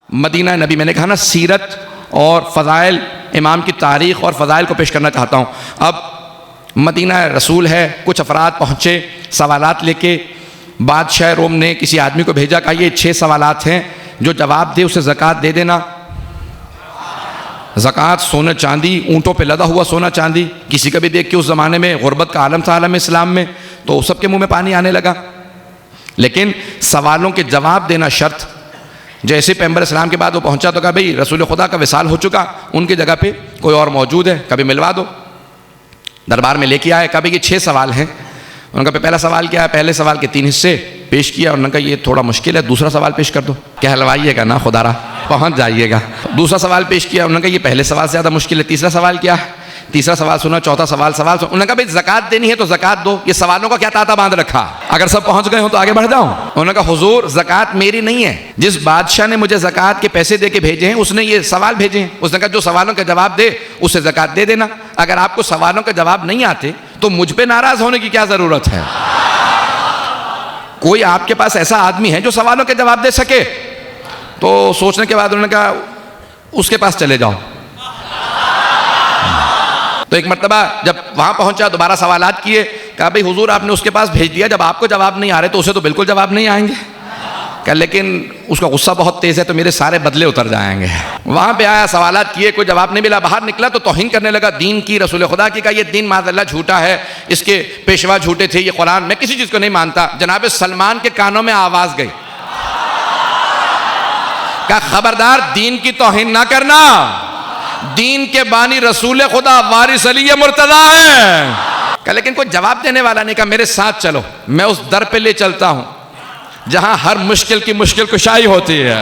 Medina नबी, मैंने कहा ना सीरत और फ़ज़ाइल, इमाम की तारीख़ और फ़ज़ाइल को पेश करना चाहता हूँ। अब मदीना रसूल है, कुछ अफराद पहुँचे सवालात लेके, बादशाह रोम ने किसी आदमी को भेजा, कहा ये 6 सवालात हैं, जो जवाब दे उसे ज़कात दे देना। ज़कात सोना चांदी, ऊँटों पे लदा हुआ सोना चांदी। किसी का भी देख के उस ज़माने में गुरबत का आलम था आलम इस्लाम में, तो सबके मुँह में पानी आने लगा। लेकिन सवालों के जवाब देना शर्त। जैसे पैगंबर इस्लाम के बाद वो पहुंचा तो कहा भाई रसूल खुदा का विसाल हो चुका, उनकी जगह पे कोई और मौजूद है, कभी मिलवा दो। दरबार में लेके आए, कहा भाई ये 6 सवाल हैं। उनका पहला सवाल क्या है, पहले सवाल के 3 हिस्से पेश किया। उन्होंने कहा ये थोड़ा मुश्किल है, दूसरा सवाल पेश कर दो, कहलवाइएगा ना खुदारा, पहुंच जाइएगा। दूसरा सवाल पेश किया, उन्होंने कहा ये पहले सवाल से ज़्यादा मुश्किल है, तीसरा सवाल क्या है, तीसरा सवाल सुना, चौथा सवाल उन्होंने कहा भाई ज़कात देनी है तो ज़कात दो। ये सवालों का क्या ताता बांध रखा, अगर सब पहुंच गए हो तो आगे बढ़ जाऊं। उन्होंने कहा हुजूर ज़कात मेरी नहीं है, जिस बादशाह ने मुझे ज़कात के पैसे दे के भेजे हैं उसने ये सवाल भेजे हैं। उसने कहा जो सवालों के जवाब दे उसे ज़कात दे देना। अगर आपको सवालों के जवाब नहीं आते तो मुझ पर नाराज होने की क्या ज़रूरत है। कोई आपके पास ऐसा आदमी है जो सवालों के जवाब दे सके? तो सोचने के बाद उन्होंने कहा उसके पास चले जाओ। तो एक मरतबा जब वहाँ पहुँचा, दोबारा सवालात किए, कहा भाई हुजूर आपने उसके पास भेज दिया, जब आपको जवाब नहीं आ रहे तो उसे तो बिल्कुल जवाब नहीं आएंगे। कहा लेकिन उसका गुस्सा बहुत तेज़ है तो मेरे सारे बदले उतर जाएंगे। वहाँ पे आया, सवालात किए, कोई जवाब नहीं मिला, बाहर निकला तो तौहीन करने लगा दीन की, रसूल खुदा की। कहा ये दीन माज़अल्लाह झूठा है, इसके पेशवा झूठे थे, ये कुरान, मैं किसी चीज़ को नहीं मानता। जनाब सलमान के कानों में आवाज़ गई, कहा खबरदार दीन की तौहीन ना करना, दीन के बानी रसूल खुदा वारिस अली मुर्तज़ा है। कहा लेकिन कोई जवाब देने वाला नहीं। कहा मेरे साथ चलो, मैं उस दर पे ले चलता हूं जहां हर मुश्किल की मुश्किल कुशाई होती है।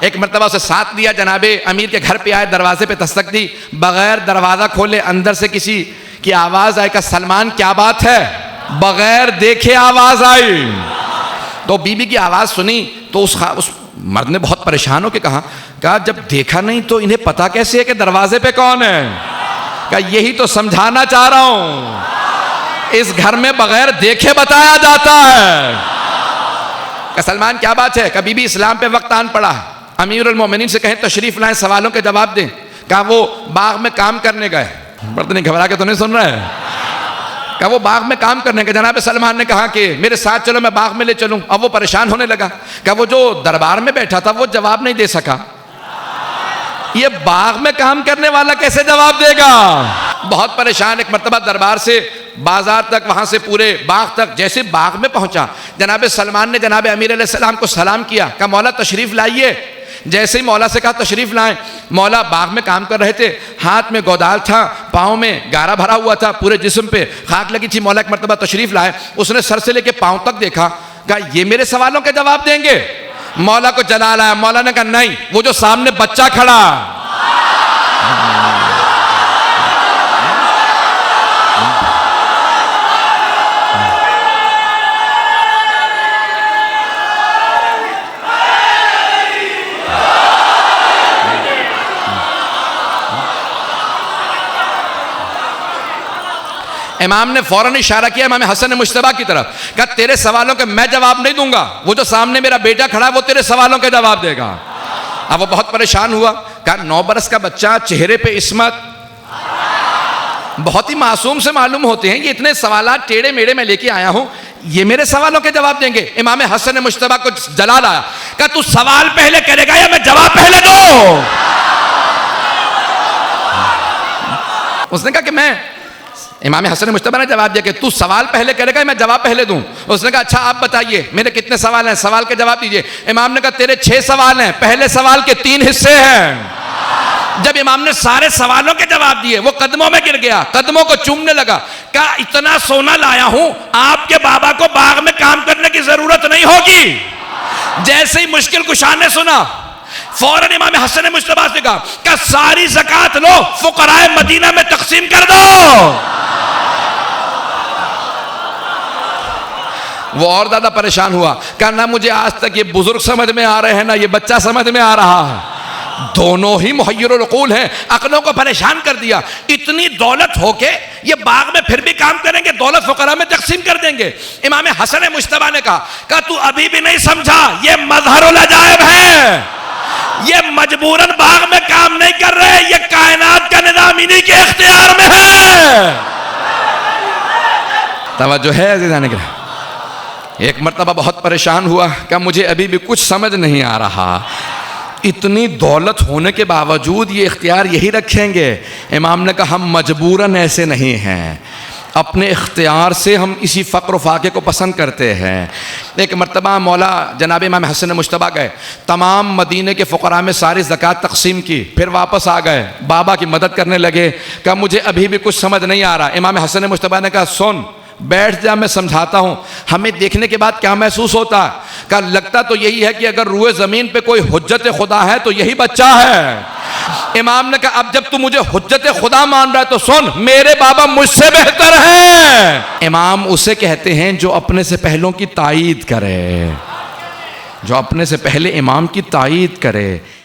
एक मरतबा उसे साथ दिया, जनाबे अमीर के घर पे आए, दरवाजे पे दस्तक दी, बगैर दरवाजा खोले अंदर से किसी की आवाज आई, कहा सलमान क्या बात है, बगैर देखे आवाज आई। तो बीबी की आवाज सुनी तो उस मर्द ने बहुत परेशान होकर कहा जब देखा नहीं तो इन्हें पता कैसे है कि दरवाजे पे कौन है। कहा यही तो समझाना चाह रहा हूं, इस घर में बगैर देखे बताया जाता है। कहा सलमान क्या बात है। कहा बीबी इस्लाम पे वक्त आन पड़ा, अमीरुल मोमिनीन से कहें तशरीफ लाएं, सवालों के जवाब दें। कहा वो बाग में काम करने गए। मर्द ने घबरा के तो नहीं सुन रहा है। कहा वो बाग में काम करने के, जनाब सलमान ने कहा कि मेरे साथ चलो मैं बाग में ले चलूं। अब वो परेशान होने लगा। कहा वो जो दरबार में बैठा था वो जवाब नहीं दे सका, ये बाग में काम करने वाला कैसे जवाब देगा। बहुत परेशान। एक मरतबा दरबार से बाजार तक, वहां से पूरे बाग तक, जैसे बाग में पहुंचा जनाब सलमान ने जनाब अमीर अलैहिस्सलाम को सलाम किया। कहा मौला तशरीफ लाइए। जैसे ही मौला से कहा तशरीफ लाएं, मौला बाग में काम कर रहे थे, हाथ में गोदाल था, पाँव में गारा भरा हुआ था, पूरे जिस्म पे खाक लगी थी। मौला एक मरतबा तशरीफ लाए, उसने सर से लेके पाँव तक देखा। कहा ये मेरे सवालों के जवाब देंगे। मौला को जलाल आया। मौला ने कहा नहीं, वो जो सामने बच्चा खड़ा। इमाम ने फौरन इशारा किया इमाम हसन मुश्तबा की तरफ, कहा तेरे सवालों के मैं जवाब नहीं दूंगा, वो जो सामने मेरा बेटा खड़ा है वो तेरे सवालों के जवाब देगा। अब वो बहुत परेशान हुआ। कहा 9 बरस का बच्चा, चेहरे पे इस्मत, बहुत ही मासूम से मालूम होते हैं, ये इतने सवालात टेढ़े मेढ़े में लेके आया हूं, ये मेरे सवालों के जवाब देंगे। इमाम हसन मुश्तबा को जलाल आया। कहा तू सवाल पहले करेगा या मैं जवाब पहले दूं। उसने कहा कि मैं, इमाम हसन मुश्तबा ने जवाब दिया कि तू सवाल पहले करेगा मैं जवाब पहले दूं। उसने कहा अच्छा आप बताइए मेरे कितने सवाल हैं, सवाल के जवाब दीजिए। इमाम ने कहा तेरे 6 सवाल हैं, पहले सवाल के 3 हिस्से हैं। जब इमाम ने सारे सवालों के जवाब दिए वो कदमों में गिर गया, कदमों को चूमने लगा। कहा इतना सोना लाया हूं, आपके बाबा को बाग में काम करने की जरूरत नहीं होगी। जैसे ही मुश्किल कुशा ने सुना, फौरन इमाम हसन मुश्तबा से कहा सारी ज़कात लो, फुकराए मदीना में तकसीम कर दो। वो और ज्यादा परेशान हुआ। कहा ना मुझे आज तक ये बुजुर्ग समझ में आ रहे हैं ना ये बच्चा समझ में आ रहा है, दोनों ही मुहय्यरुल उक़ूल हैं, अक्लों को परेशान कर दिया। इतनी दौलत होके ये बाग में फिर भी काम करेंगे, दौलत फुकरा में तकसीम कर देंगे। इमाम हसन मुश्तबा ने कहा तू अभी भी नहीं समझा, ये मज़हरुल अजाइब है। ये मजबूरन बाग में काम नहीं कर रहे, ये कायनात का निजाम इन्हीं के इख्तियार में है। तवज्जो है अज़ीज़ान किराम। एक मर्तबा बहुत परेशान हुआ, क्या मुझे अभी भी कुछ समझ नहीं आ रहा, इतनी दौलत होने के बावजूद ये इख्तियार यही रखेंगे। इमाम ने कहा हम मजबूरन ऐसे नहीं हैं, अपने इख्तियार से हम इसी फ़क्र फाके को पसंद करते हैं। एक मर्तबा मौला जनाब इमाम हसन मुश्तबा गए, तमाम मदीने के फ़ुक़रा में सारी ज़कात तक़सीम की, फिर वापस आ गए, बाबा की मदद करने लगे। कहा मुझे अभी भी कुछ समझ नहीं आ रहा। इमाम हसन मुश्तबा ने कहा सुन, बैठ जा, मैं समझाता हूँ। हमें देखने के बाद क्या महसूस होता? कहा लगता तो यही है कि अगर रूए ज़मीन पे कोई हुज्जत खुदा है तो यही बच्चा है। इमाम ने कहा अब जब तू मुझे हुज्जत खुदा मान रहा है तो सुन, मेरे बाबा मुझसे बेहतर हैं। इमाम उसे कहते हैं जो अपने से पहलों की तायीद करे, जो अपने से पहले इमाम की तायीद करे।